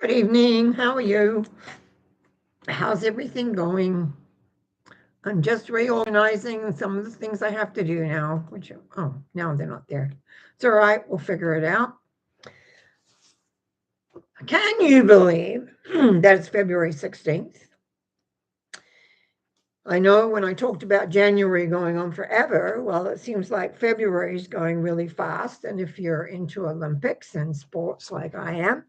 Good evening. How are you? How's everything going? I'm just reorganizing some of the things I have to do now, now they're not there. It's all right. We'll figure it out. Can you believe that it's February 16th? I know when I talked about January going on forever, well, it seems like February is going really fast. And if you're into Olympics and sports like I am,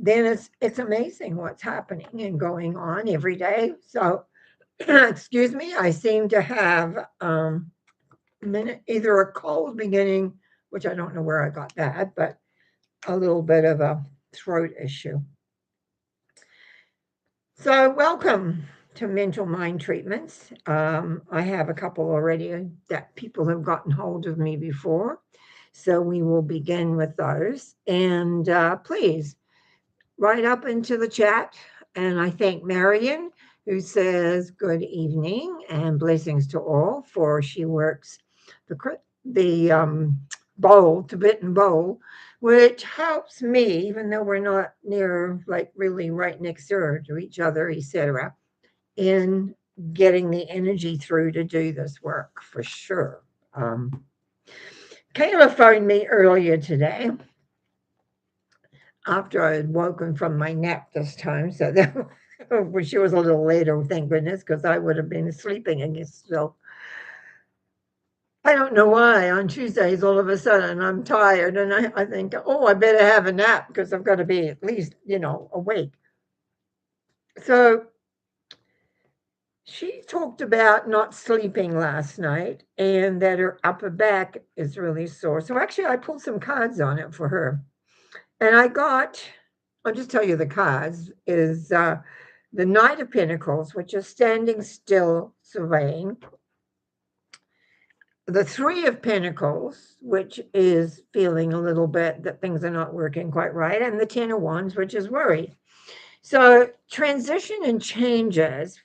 then it's amazing what's happening and going on every day. So excuse me, I seem to have either a cold beginning, which I don't know where I got that, but a little bit of a throat issue. So, welcome to Mental Mind Treatments. I have a couple already that people have gotten hold of me before. So, we will begin with those. And please write up into the chat. And I thank Marion, who says good evening and blessings to all, for she works the bowl, Tibetan bowl, which helps me, even though we're not near, like really right next door to each other, etc., in getting the energy through to do this work for sure. Kayla phoned me earlier today after I had woken from my nap this time. So that well, she was a little later, thank goodness, because I would have been sleeping again still. I don't know why on Tuesdays all of a sudden I'm tired and I think, oh, I better have a nap because I've got to be at least, awake. So she talked about not sleeping last night and that her upper back is really sore. So actually, I pulled some cards on it for her. And I'll just tell you the cards, is the Knight of Pentacles, which is standing still, surveying. The Three of Pentacles, which is feeling a little bit that things are not working quite right. And the Ten of Wands, which is worried. So transition and changes,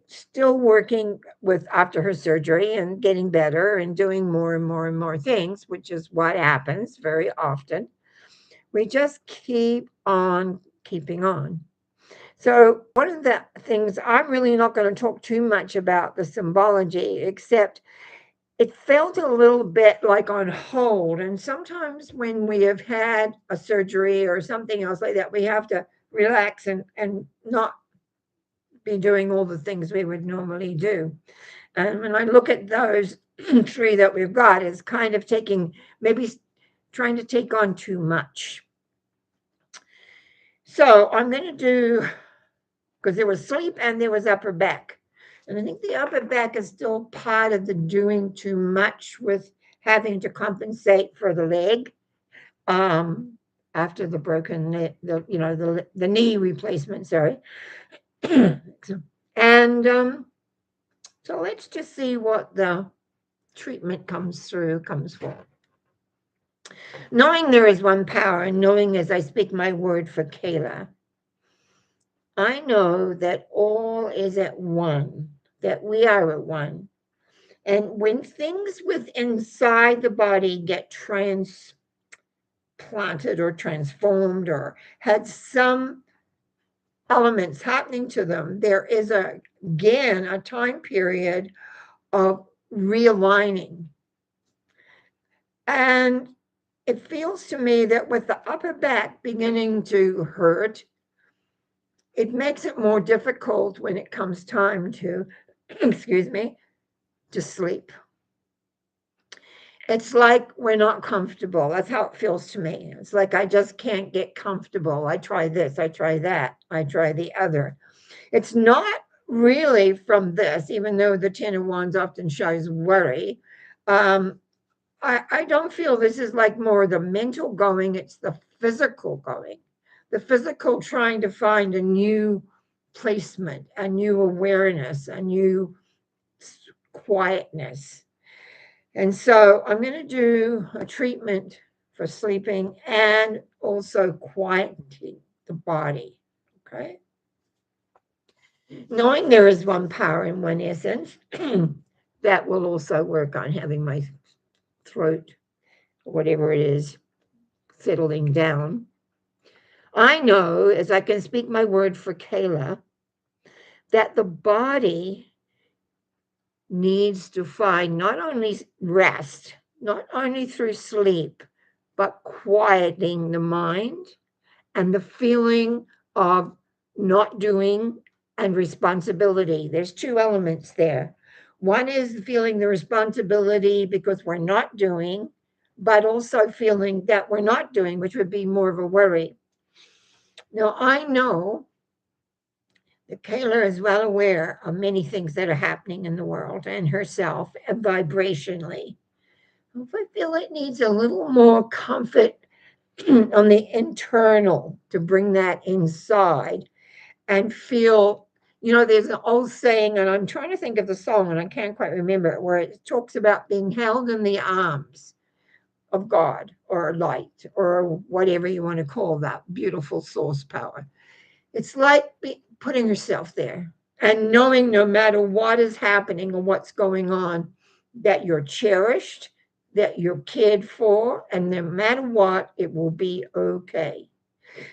still working with after her surgery and getting better and doing more and more and more things, which is what happens very often. We just keep on keeping on. So, one of the things I'm really not going to talk too much about the symbology, except it felt a little bit like on hold. And sometimes when we have had a surgery or something else like that, we have to relax and not be doing all the things we would normally do. And when I look at those three that we've got, it's kind of maybe trying to take on too much. So I'm going to do, because there was sleep and there was upper back. And I think the upper back is still part of the doing too much with having to compensate for the leg um, after the broken the knee replacement. Sorry, and so let's just see what the treatment comes for. Knowing there is one power, and knowing as I speak my word for Kayla, I know that all is at one, that we are at one. And when things inside the body get transplanted or transformed or had some elements happening to them, there is again a time period of realigning. And it feels to me that with the upper back beginning to hurt, it makes it more difficult when it comes time to, excuse me, to sleep. It's like we're not comfortable. That's how it feels to me. It's like I just can't get comfortable. I try this, I try that, I try the other. It's not really from this, even though the Ten of Wands often shows worry. I don't feel this is like more the mental going, it's the physical going. The physical trying to find a new placement, a new awareness, a new quietness. And so I'm going to do a treatment for sleeping and also quieting the body. Okay. Knowing there is one power and one essence, that will also work on having my throat, whatever it is, settling down. I know, as I can speak my word for Kayla, that the body needs to find not only rest, not only through sleep, but quieting the mind and the feeling of not doing and responsibility. There's two elements there. One is feeling the responsibility because we're not doing, but also feeling that we're not doing, which would be more of a worry. Now, I know that Kayla is well aware of many things that are happening in the world and herself and vibrationally. I feel it needs a little more comfort on the internal to bring that inside and feel, there's an old saying, and I'm trying to think of the song and I can't quite remember it, where it talks about being held in the arms of God or light or whatever you want to call that beautiful source power. It's like putting yourself there and knowing no matter what is happening or what's going on, that you're cherished, that you're cared for, and no matter what, it will be okay.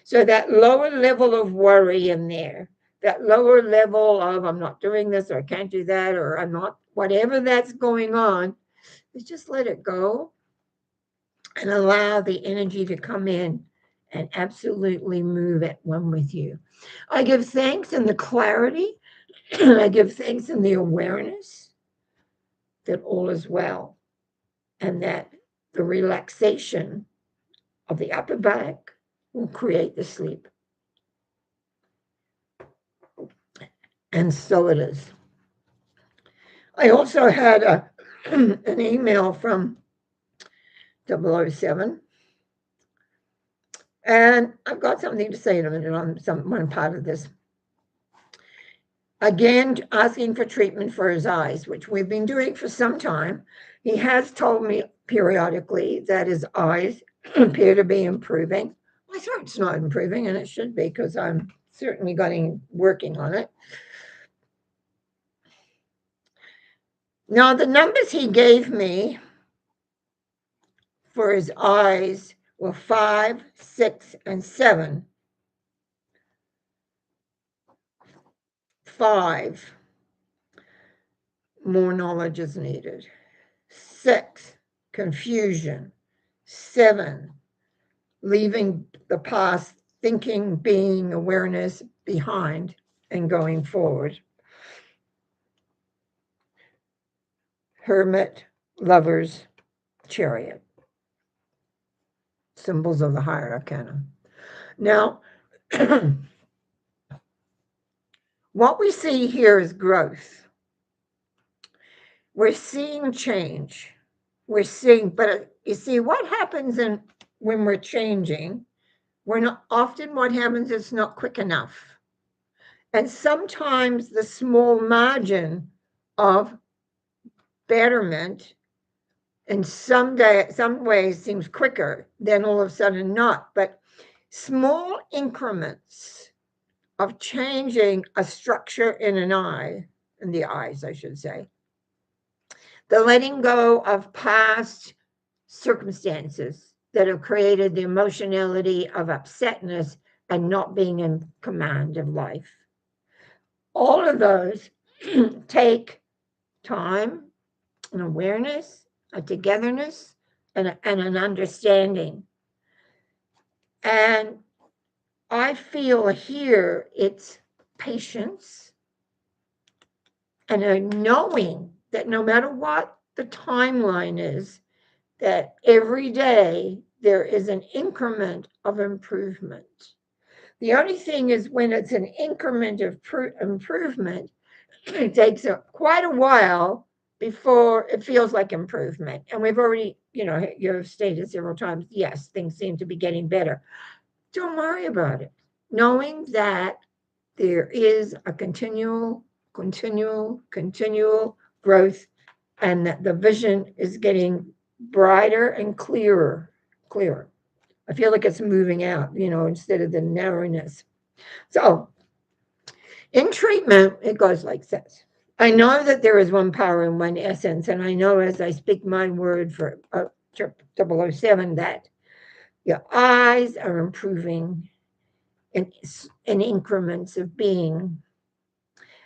So that lower level of worry in there, that lower level of I'm not doing this or I can't do that or I'm not, whatever that's going on, is just let it go and allow the energy to come in and absolutely move at one with you. I give thanks in the clarity, I give thanks in the awareness that all is well and that the relaxation of the upper back will create the sleep. And so it is. I also had an email from 007, and I've got something to say in a minute on one part of this. Again, asking for treatment for his eyes, which we've been doing for some time. He has told me periodically that his eyes appear to be improving. My throat's not improving, and it should be because I'm certainly working on it. Now, the numbers he gave me for his eyes were 5, 6, and 7. 5, more knowledge is needed. 6, confusion. 7, leaving the past, thinking, being, awareness behind and going forward. Hermit, lovers, chariot. Symbols of the higher arcana. Now, what we see here is growth. We're seeing change. We're seeing, but you see, what happens when we're changing, we're not, often what happens is not quick enough. And sometimes the small margin of betterment in some ways seems quicker, then all of a sudden not. But small increments of changing a structure in an eye, in the eyes, I should say, the letting go of past circumstances that have created the emotionality of upsetness and not being in command of life. All of those take time, an awareness, a togetherness, and an understanding. And I feel here it's patience and a knowing that no matter what the timeline is, that every day there is an increment of improvement. The only thing is when it's an increment of improvement, it takes quite a while before it feels like improvement. And we've already, you've stated several times, yes, things seem to be getting better. Don't worry about it. Knowing that there is a continual growth and that the vision is getting brighter and clearer. I feel like it's moving out, instead of the narrowness. So in treatment, it goes like this. I know that there is one power and one essence, and I know as I speak my word for 007 that your eyes are improving in increments of being.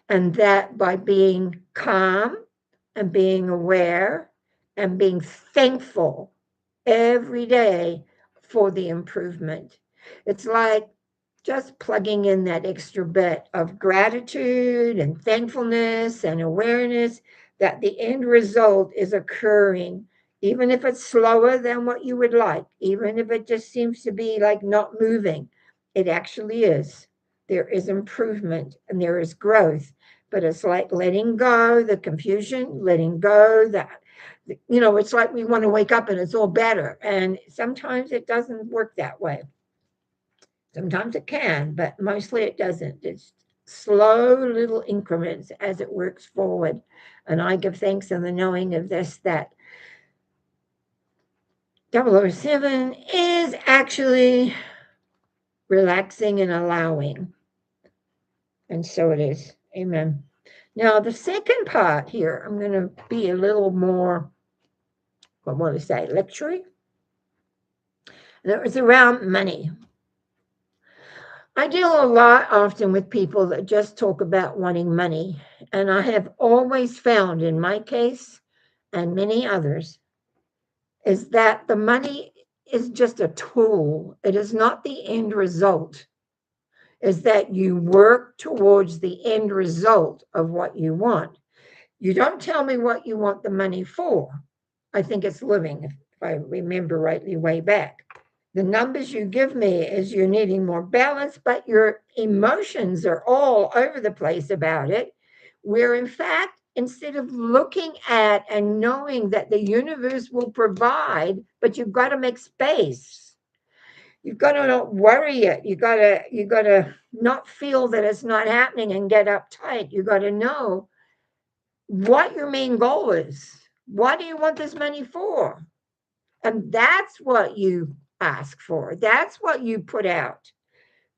And that by being calm and being aware and being thankful every day for the improvement. It's like just plugging in that extra bit of gratitude and thankfulness and awareness that the end result is occurring, even if it's slower than what you would like, even if it just seems to be like not moving. It actually is. There is improvement and there is growth, but it's like letting go the confusion, letting go that, it's like we want to wake up and it's all better. And sometimes it doesn't work that way. Sometimes it can, but mostly it doesn't. It's slow little increments as it works forward. And I give thanks in the knowing of this, that 007 is actually relaxing and allowing. And so it is. Amen. Now, the second part here, I'm going to be a little more, what want to say, lecturing. And it was around money. I deal a lot often with people that just talk about wanting money. And I have always found in my case and many others is that the money is just a tool. It is not the end result. Is that you work towards the end result of what you want. You don't tell me what you want the money for. I think it's living, if I remember rightly way back. The numbers you give me is you're needing more balance, but your emotions are all over the place about it. Where in fact, instead of looking at and knowing that the universe will provide, but you've got to make space. You've got to not worry it. You got to not feel that it's not happening and get uptight. You got to know what your main goal is. What do you want this money for? And that's what you ask for. That's what you put out.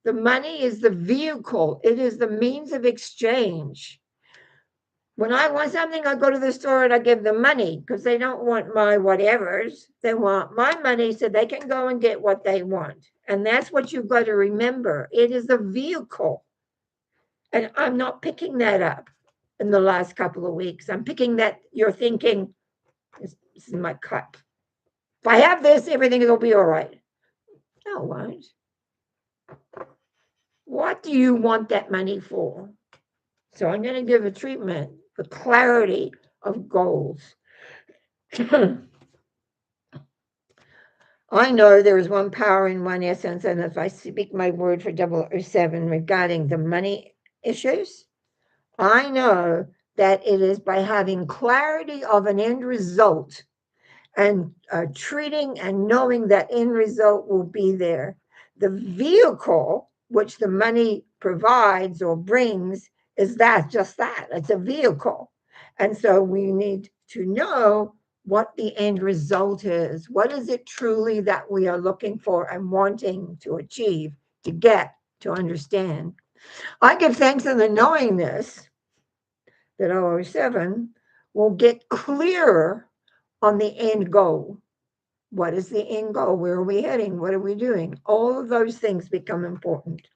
The money is the vehicle, it is the means of exchange. When I want something, I go to the store and I give them money because they don't want my whatevers. They want my money so they can go and get what they want. And that's what you've got to remember. It is the vehicle. And I'm not picking that up in the last couple of weeks. I'm picking that you're thinking, this is my cup. If I have this, everything will be all right. No, it won't. What do you want that money for? So I'm going to give a treatment for clarity of goals. I know there is one power in one essence, and if I speak my word for 007 regarding the money issues, I know that it is by having clarity of an end result and treating and knowing that end result will be there. The vehicle which the money provides or brings is just that. It's a vehicle. And so we need to know what the end result is. What is it truly that we are looking for and wanting to achieve, to get, to understand? I give thanks in the knowing this, that 007 will get clearer on the end goal. What is the end goal? Where are we heading? What are we doing? All of those things become important.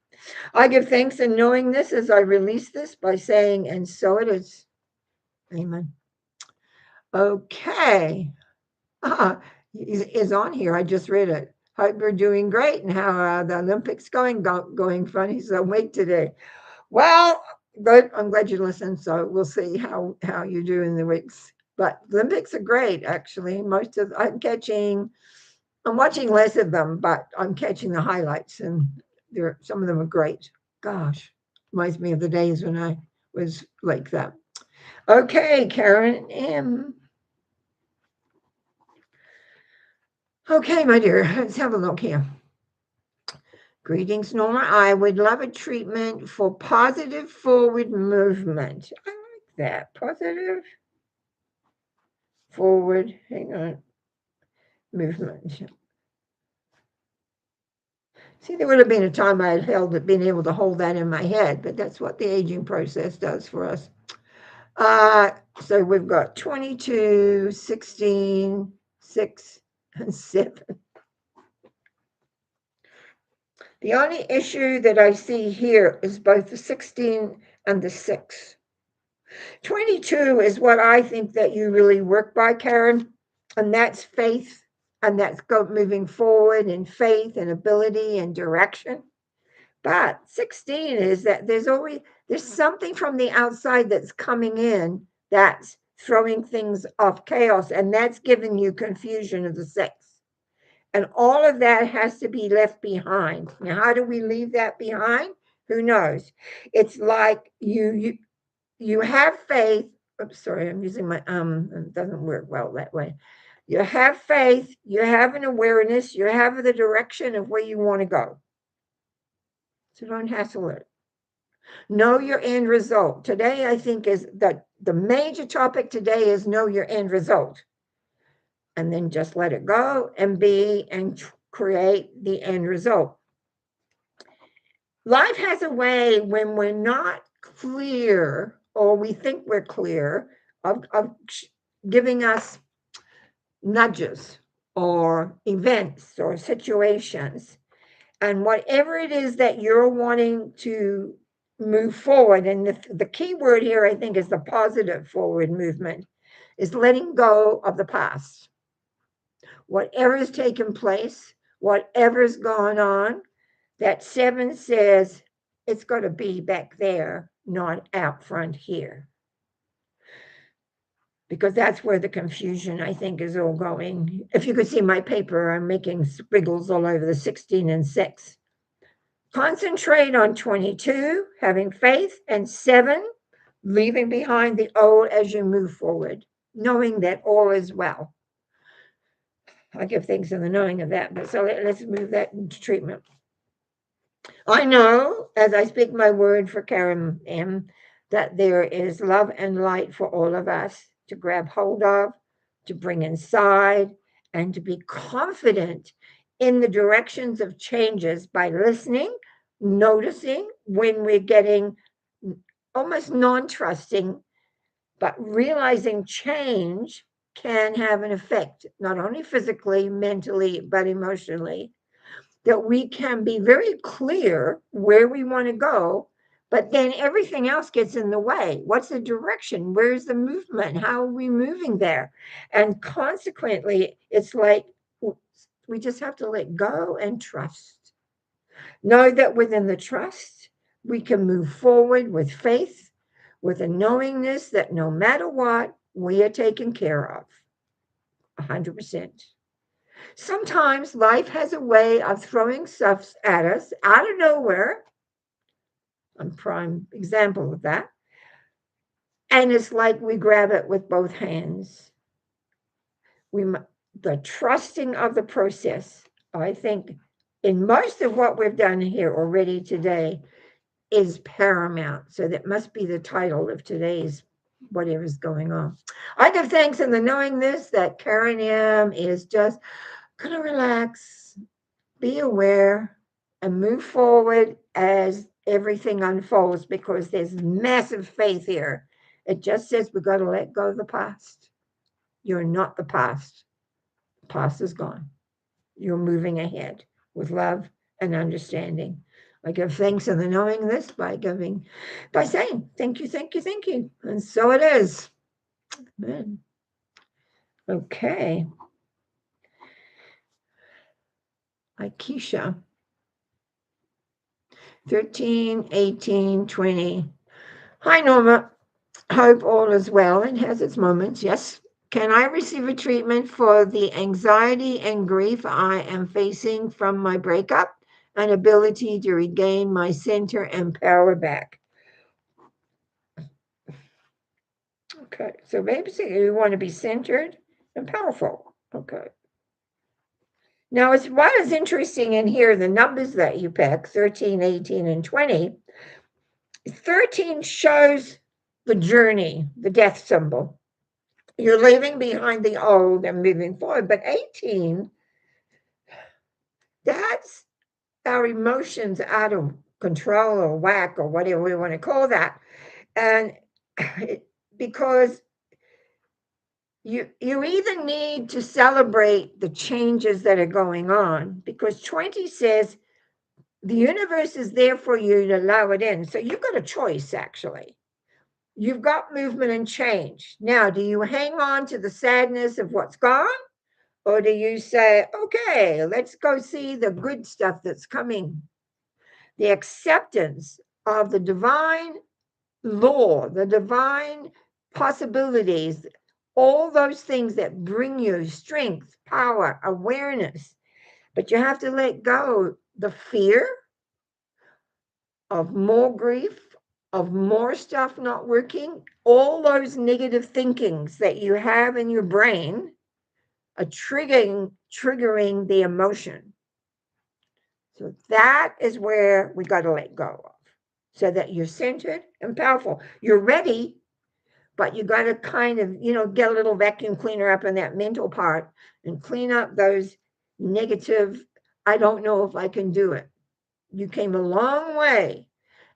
I give thanks in knowing this as I release this by saying, and so it is. Amen. Okay. Is on here. I just read it. Hope you're doing great and how the Olympics going funny. So wait today. Well, good. I'm glad you listened. So we'll see how you do in the weeks. But Olympics are great, actually. I'm watching less of them, but I'm catching the highlights, and some of them are great. Gosh, reminds me of the days when I was like that. Okay, Karen M. Okay, my dear, let's have a look here. Greetings, Norma. I would love a treatment for positive forward movement. I like that. Positive forward, hang on, movement. See, there would have been a time I had been able to hold that in my head, but that's what the aging process does for us. So we've got 22, 16, 6, and 7. The only issue that I see here is both the 16 and the 6. 22 is what I think that you really work by, Karen, and that's faith, and that's moving forward in faith and ability and direction. But 16 is that there's something from the outside that's coming in that's throwing things off chaos, and that's giving you confusion of the 6. And all of that has to be left behind. Now, how do we leave that behind? Who knows? It's like you have faith. I'm sorry, I'm using my it doesn't work well that way. You have faith, you have an awareness, you have the direction of where you want to go. So don't hassle it. Know your end result. Today, I think is that the major topic today is know your end result. And then just let it go and be and create the end result. Life has a way when we're not clear or we think we're clear of giving us nudges or events or situations. And whatever it is that you're wanting to move forward, and the key word here, I think, is the positive forward movement, is letting go of the past. Whatever has taken place, whatever's gone on, that 7 says it's got to be back there, not out front here. Because that's where the confusion, I think, is all going. If you could see my paper, I'm making squiggles all over the 16 and 6. Concentrate on 22, having faith, and 7, leaving behind the old as you move forward, knowing that all is well. I give thanks in the knowing of that, but so let's move that into treatment. I know, as I speak my word for Karen M., that there is love and light for all of us to grab hold of, to bring inside, and to be confident in the directions of changes by listening, noticing when we're getting almost non-trusting, but realizing change can have an effect, not only physically, mentally, but emotionally, that we can be very clear where we want to go, but then everything else gets in the way. What's the direction? Where's the movement? How are we moving there? And consequently, it's like we just have to let go and trust. Know that within the trust, we can move forward with faith, with a knowingness that no matter what, we are taken care of 100%. Sometimes life has a way of throwing stuff at us out of nowhere. I'm prime example of that. And it's like we grab it with both hands. The trusting of the process, I think, in most of what we've done here already today, is paramount. So that must be the title of today's whatever's going on. I give thanks in the knowing this that Karen M is just gonna relax, be aware, and move forward as everything unfolds, because there's massive faith here. It just says we've got to let go of the past. You're not the past. The past is gone. You're moving ahead with love and understanding. I give thanks in the knowing this by saying thank you, thank you, thank you. And so it is. Amen. Okay. Aikisha. 13, 18, 20. Hi, Norma. Hope all is well and has its moments. Yes. Can I receive a treatment for the anxiety and grief I am facing from my breakup and ability to regain my center and power back? Okay. So basically, you want to be centered and powerful. Okay. Now, what is interesting in here, the numbers that you pick, 13, 18, and 20, 13 shows the journey, the death symbol. You're leaving behind the old and moving forward. But 18, that's our emotions out of control or whack or whatever we want to call that. And because you either need to celebrate the changes that are going on, because 20 says The universe is there for you to allow it in. So you've got a choice, actually. You've got movement and change. Now, do you hang on to the sadness of what's gone? Or do you say, okay, let's go see the good stuff that's coming? The acceptance of the divine law, the divine possibilities, all those things that bring you strength, power, awareness. But you have to let go the fear of more grief, of more stuff not working, all those negative thinkings that you have in your brain are triggering the emotion. So that is where we got to let go of, so that you're centered and powerful. You're ready, but you got to kind of, get a little vacuum cleaner up in that mental part and clean up those negative, I don't know if I can do it. You came a long way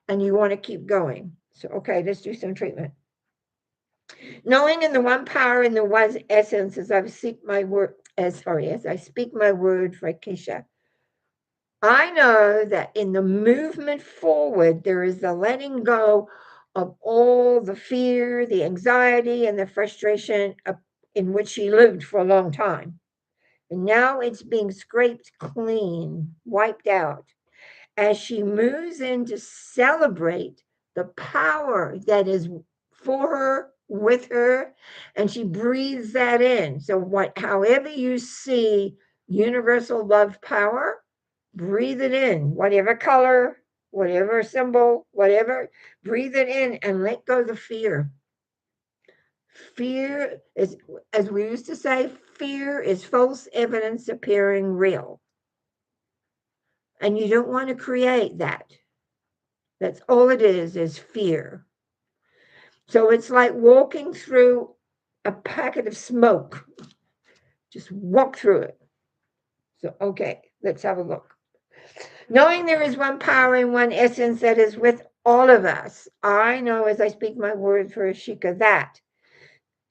and you want to keep going. So, okay, let's do some treatment. Knowing in the one power and the one essence as I seek my word, as I speak my word for Keisha, I know that in the movement forward, there is the letting go of all the fear, the anxiety, and the frustration in which she lived for a long time. And now it's being scraped clean, wiped out, as she moves in to celebrate the power that is for her, with her, and she breathes that in. So, however you see universal love power, breathe it in, whatever color, whatever symbol, whatever, breathe it in and let go of the fear. Fear is, as we used to say, fear is false evidence appearing real. And you don't want to create that. That's all it is fear. So it's like walking through a packet of smoke. Just walk through it. So, okay, let's have a look. Knowing there is one power and one essence that is with all of us, I know as I speak my word for Ashika that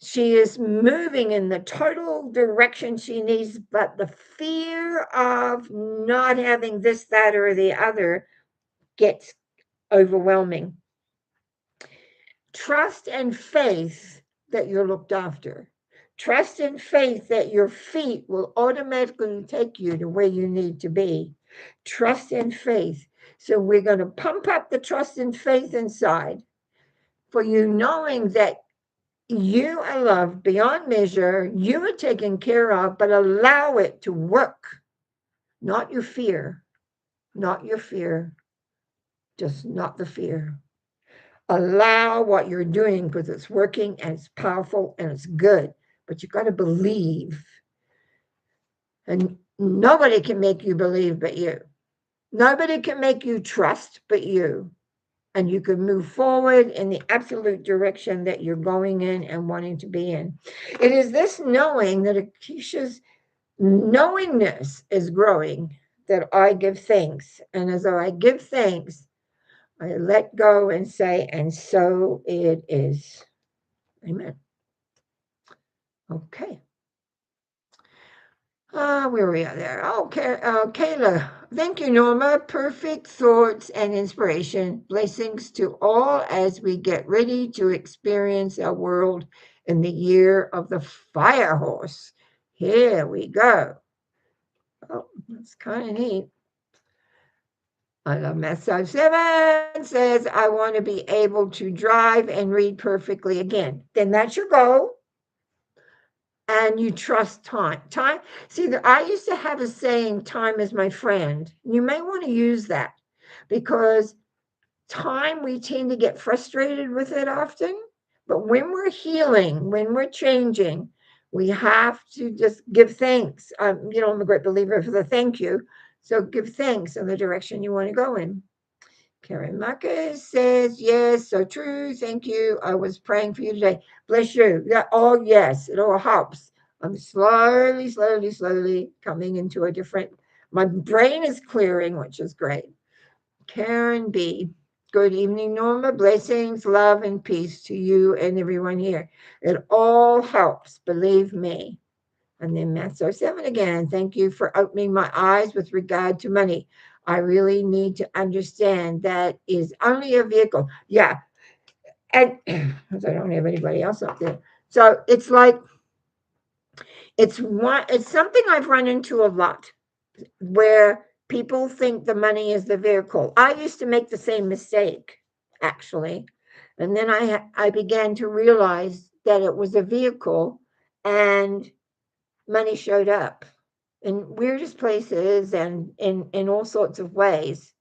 she is moving in the total direction she needs, but the fear of not having this, that, or the other gets overwhelming. Trust and faith that you're looked after. Trust and faith that your feet will automatically take you to where you need to be. Trust and faith. So we're going to pump up the trust and faith inside for you, knowing that you are loved beyond measure, you are taken care of, but allow it to work. Not your fear, not your fear, just not the fear. Allow what you're doing because it's working and it's powerful and it's good. But you got to believe. And nobody can make you believe but you. Nobody can make you trust but you. And you can move forward in the absolute direction that you're going in and wanting to be in. It is this knowing that Akeisha's knowingness is growing that I give thanks. And as I give thanks, I let go and say, and so it is. Amen. Okay. Where are we at there? Okay, Kayla. Thank you, Norma. Perfect thoughts and inspiration. Blessings to all as we get ready to experience our world in the year of the fire horse. Here we go. Oh, that's kind of neat. I love Math 7 says, I want to be able to drive and read perfectly again. Then that's your goal. And you trust time. Time. See, I used to have a saying, time is my friend. You may want to use that because time, we tend to get frustrated with it often. But when we're healing, when we're changing, we have to just give thanks. I'm a great believer for the thank you. So give thanks in the direction you want to go in. Karen Marcus says, yes, so true. Thank you. I was praying for you today. Bless you. Yeah, oh, yes, it all helps. I'm slowly coming into a different, my brain is clearing, which is great. Karen B. Good evening, Norma. Blessings, love, and peace to you and everyone here. It all helps, believe me. And then Matzo 7 again. Thank you for opening my eyes with regard to money. I really need to understand that is only a vehicle. Yeah. And because I don't have anybody else up there. So it's like it's something I've run into a lot where people think the money is the vehicle. I used to make the same mistake, actually. And then I began to realize that it was a vehicle and money showed up in weirdest places and in all sorts of ways,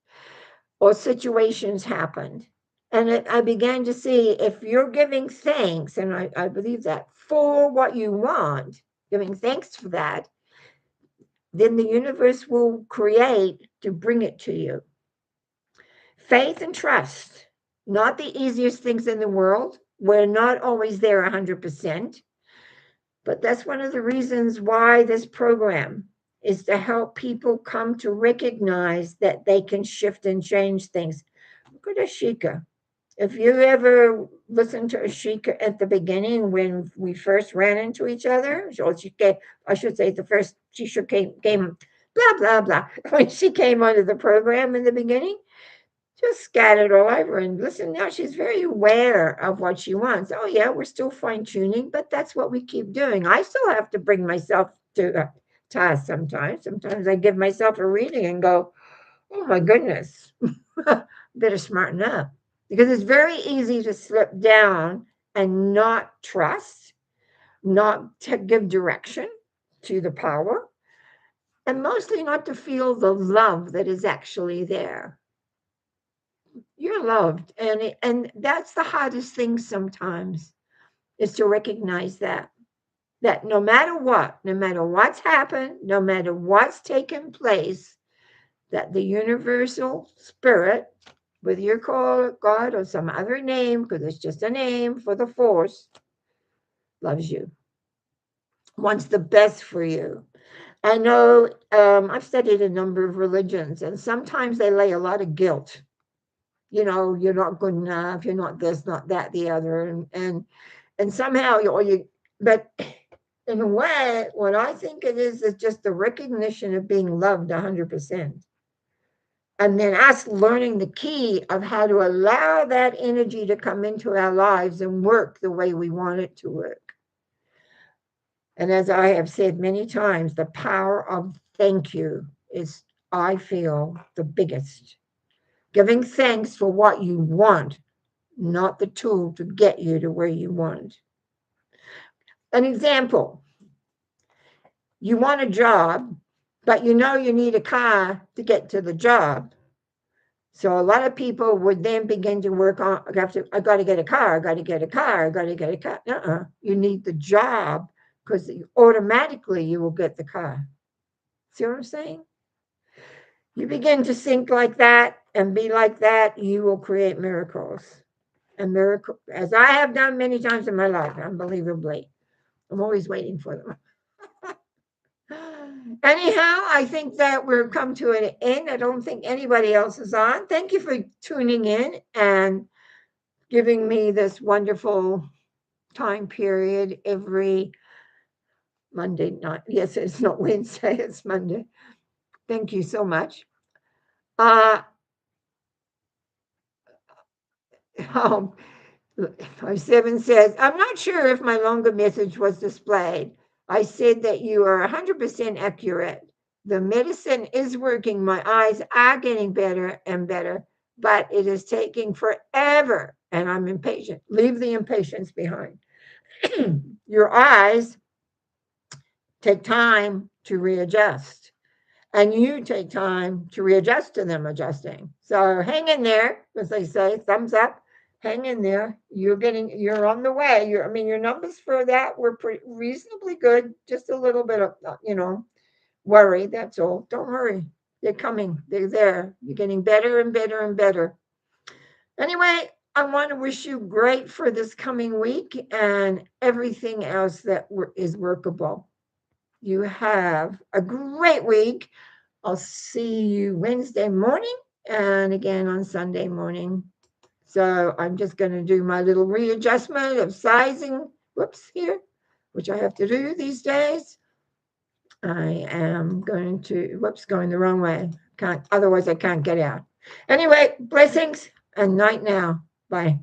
or situations happened. And I began to see if you're giving thanks, and I believe that for what you want, giving thanks for that, then the universe will create to bring it to you. Faith and trust, not the easiest things in the world. We're not always there 100%, but that's one of the reasons why this program is to help people come to recognize that they can shift and change things. Look at Ashika. If you ever listened to Ashika at the beginning when we first ran into each other, or she came, I should say, the first she sure came blah blah blah when she came onto the program in the beginning, just scattered all over. And listen, now she's very aware of what she wants. Oh yeah, we're still fine tuning, but that's what we keep doing. I still have to bring myself to a task sometimes. Sometimes I give myself a reading and go, oh my goodness, better smarten up. Because it's very easy to slip down and not trust, not to give direction to the power, and mostly not to feel the love that is actually there. You're loved, and that's the hardest thing sometimes, is to recognize that no matter what, no matter what's happened, no matter what's taken place, that the universal spirit, whether you call it God or some other name, because it's just a name for the force, loves you, wants the best for you. I know, I've studied a number of religions, and sometimes they lay a lot of guilt. You're not good enough. You're not this, not that, the other, and somehow but in a way, what I think it is just the recognition of being loved 100%. And then us learning the key of how to allow that energy to come into our lives and work the way we want it to work. And as I have said many times, the power of thank you is, I feel, the biggest. Giving thanks for what you want, not the tool to get you to where you want. An example: you want a job, but you know you need a car to get to the job. So a lot of people would then begin to work on, I got to get a car, I got to get a car, I got to get a car. You need the job, because automatically you will get the car. See what I'm saying? You begin to think like that and be like that, you will create miracles. And miracle, as I have done many times in my life, unbelievably. I'm always waiting for them. Anyhow, I think that we're come to an end. I don't think anybody else is on. Thank you for tuning in and giving me this wonderful time period every Monday night. Yes, it's not Wednesday, it's Monday. Thank you so much. Uh, um, 57 says, I'm not sure if my longer message was displayed. I said that you are 100% accurate. The medicine is working. My eyes are getting better and better, but it is taking forever and I'm impatient. Leave the impatience behind. Your eyes take time to readjust, and you take time to readjust to them adjusting. So hang in there, as they say, thumbs up. Hang in there. You're on the way. Your numbers for that were reasonably good. Just a little bit of, worry. That's all. Don't worry. They're coming. They're there. You're getting better and better and better. Anyway, I want to wish you great for this coming week and everything else that is workable. You have a great week. I'll see you Wednesday morning and again on Sunday morning. So I'm just going to do my little readjustment of sizing. Whoops, here, which I have to do these days. I am going to, going the wrong way. Can't, otherwise I can't get out. Anyway, blessings and night now. Bye.